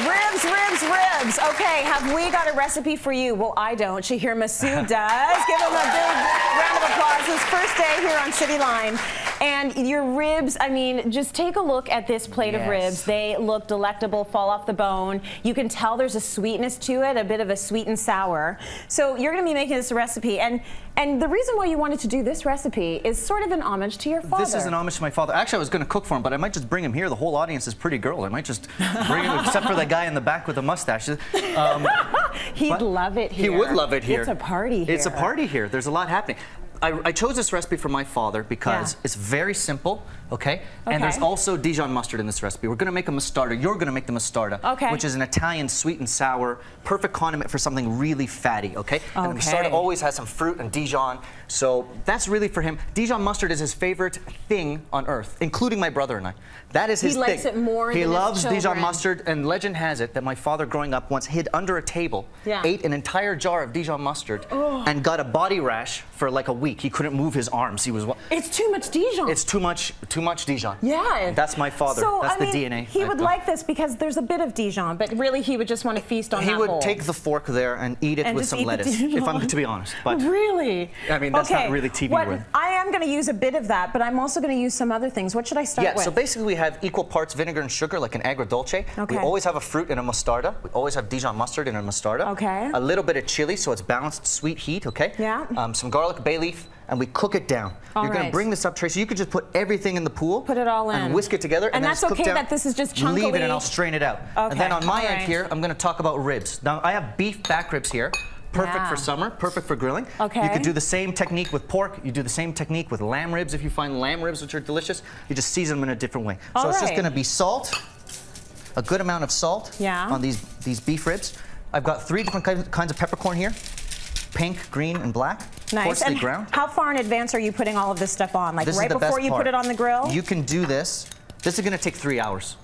Ribs, ribs, ribs. Okay, have we got a recipe for you? Well, I don't. Shahir Massoud does. Give him a big round of applause. His first day here on City Line. And your ribs, I mean, just take a look at this plate of ribs. They look delectable, fall off the bone. You can tell there's a sweetness to it, a bit of a sweet and sour. So you're going to be making this recipe. And the reason why you wanted to do this recipe is sort of an homage to your father. This is an homage to my father. Actually, I was going to cook for him, but I might just bring him here. The whole audience is pretty girl. I might just bring him, except for the guy in the back with the mustache. He'd love it here. He would love it here. It's a party here. It's a party here. There's a lot happening. I chose this recipe for my father because it's very simple, okay? And there's also Dijon mustard in this recipe. We're going to make a mostarda. You're going to make the mostarda, which is an Italian sweet and sour, perfect condiment for something really fatty, okay? And the mostarda always has some fruit and Dijon, so that's really for him. Dijon mustard is his favorite thing on earth, including my brother and I. That is his thing. He likes it more than his children. He loves Dijon mustard, and legend has it that my father growing up once hid under a table, ate an entire jar of Dijon mustard, and got a body rash for like a week. He couldn't move his arms. He was. It's too much Dijon. It's too much Dijon. Yeah. That's my father. So, that's I mean, the DNA. He would like this because there's a bit of Dijon, but really he would just want to feast on that bowl. He would take the fork there and eat it with some lettuce, if I'm to be honest. But really? I mean, that's not really TV worth. I am going to use a bit of that, but I'm also going to use some other things. What should I start with? So basically we have equal parts vinegar and sugar, like an agrodolce. We always have a fruit in a mostarda. We always have Dijon mustard in a mostarda. A little bit of chili, so it's balanced sweet heat, some garlic, bay leaf, and we cook it down. You're going to bring this up, Tracy. You could just put everything in the pool. Put it all in. And whisk it together. And that's okay that this is just chunkily. Leave it and I'll strain it out. And then on my end here, I'm going to talk about ribs. Now, I have beef back ribs here. Perfect for summer, perfect for grilling. You could do the same technique with pork. You do the same technique with lamb ribs. If you find lamb ribs, which are delicious, you just season them in a different way. So it's just going to be salt, a good amount of salt on these beef ribs. I've got 3 different kinds of peppercorn here. Pink, green, and black. Nice. And ground. How far in advance are you putting all of this stuff on? Like right before you put it on the grill? You can do this. This is going to take 3 hours.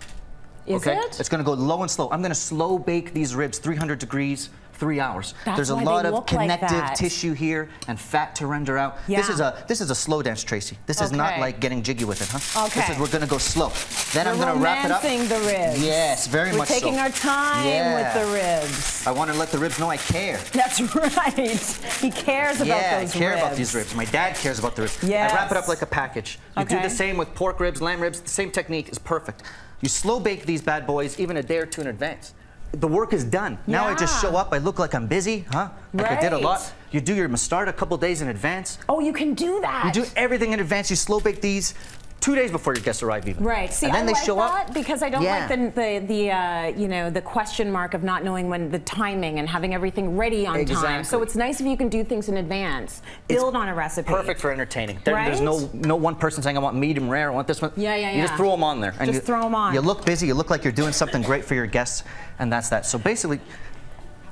Is it? It's going to go low and slow. I'm going to slow bake these ribs, 300 degrees, 3 hours. There's a lot of connective tissue here and fat to render out. This is a slow dance, Tracy. This is not like getting jiggy with it, huh? We're going to go slow. Then I'm going to wrap it up. Romancing the ribs. Yes, very much so. We're taking our time with the ribs. I want to let the ribs know I care. That's right. He cares about those ribs. I care about these ribs. My dad cares about the ribs. I wrap it up like a package. You do the same with pork ribs, lamb ribs. The same technique is perfect. You slow bake these bad boys even a day or 2 in advance. The work is done. Now I just show up, I look like I'm busy, huh? Like I did a lot. You do your mostarda a couple days in advance. Oh, you can do that. You do everything in advance. You slow bake these 2 days before your guests arrive even. Right. See, and then I they like show that up. because I don't like the question mark of not knowing when the timing and having everything ready on time. So it's nice if you can do things in advance. Build on a recipe. Perfect for entertaining. There's no one person saying I want medium rare, I want this one. You just throw them on there. And just throw them on. You look busy, you look like you're doing something great for your guests, and that's that. So basically,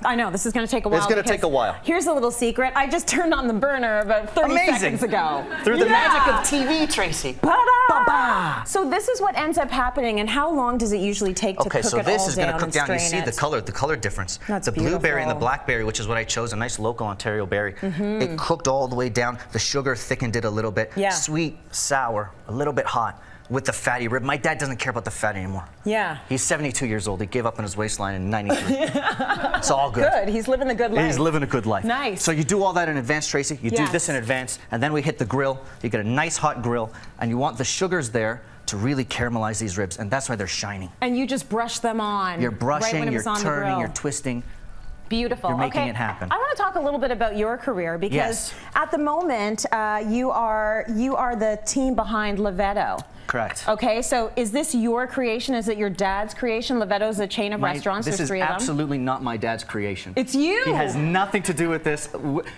I know, this is going to take a while. It's going to take a while. Here's a little secret. I just turned on the burner about 30 seconds ago. Through the magic of TV, Tracy. Ba-da! So this is what ends up happening, and how long does it usually take to cook it all down? Okay, so this is going to cook down. You see the color difference. That's the blueberry and the blackberry, which is what I chose, a nice local Ontario berry. It cooked all the way down. The sugar thickened it a little bit. Sweet, sour, a little bit hot. With the fatty rib. My dad doesn't care about the fat anymore. He's 72 years old. He gave up on his waistline in 93. It's all good. Good. He's living the good life. He's living a good life. Nice. So you do all that in advance, Tracy. You do this in advance, and then we hit the grill. You get a nice hot grill, and you want the sugars there to really caramelize these ribs, and that's why they're shining. And you just brush them on. You're brushing, you're turning, you're twisting. Beautiful. You're making it happen. I want to talk a little bit about your career because at the moment you are the team behind Levetto. Correct. Okay, so is this your creation? Is it your dad's creation? Levetto's a chain of restaurants. There's 3 of them. This is absolutely not my dad's creation. It's you. He has nothing to do with this.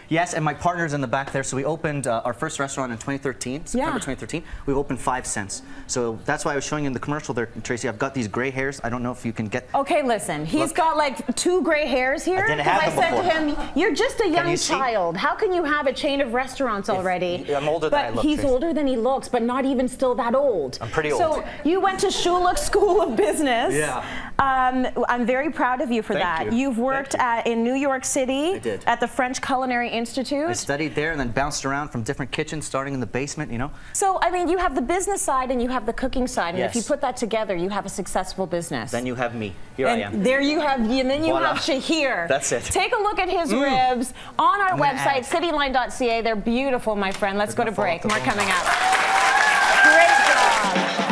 Yes, and my partner's in the back there. So we opened our first restaurant in 2013, September 2013. We've opened 5 since. So that's why I was showing you in the commercial there, Tracy. I've got these gray hairs. I don't know if you can get. Okay, listen. He's got like 2 gray hairs here. I didn't have them before. I said to him, "You're just a young child. How can you have a chain of restaurants already?" I'm older than I look. But he's older than he looks, but not even still that old. old. I'm pretty old. So you went to Schulich School of Business. Yeah. I'm very proud of you for that. You've worked in New York City. I did. At the French Culinary Institute. I studied there and then bounced around from different kitchens, starting in the basement, you know. So, I mean, you have the business side and you have the cooking side, and yes. if you put that together, you have a successful business. Then you have me. Here and I am. There you have, and then you Voila. have Shahir. That's it. Take a look at his ribs on our website, cityline.ca. They're beautiful, my friend. Let's go to break. More coming up. Great job.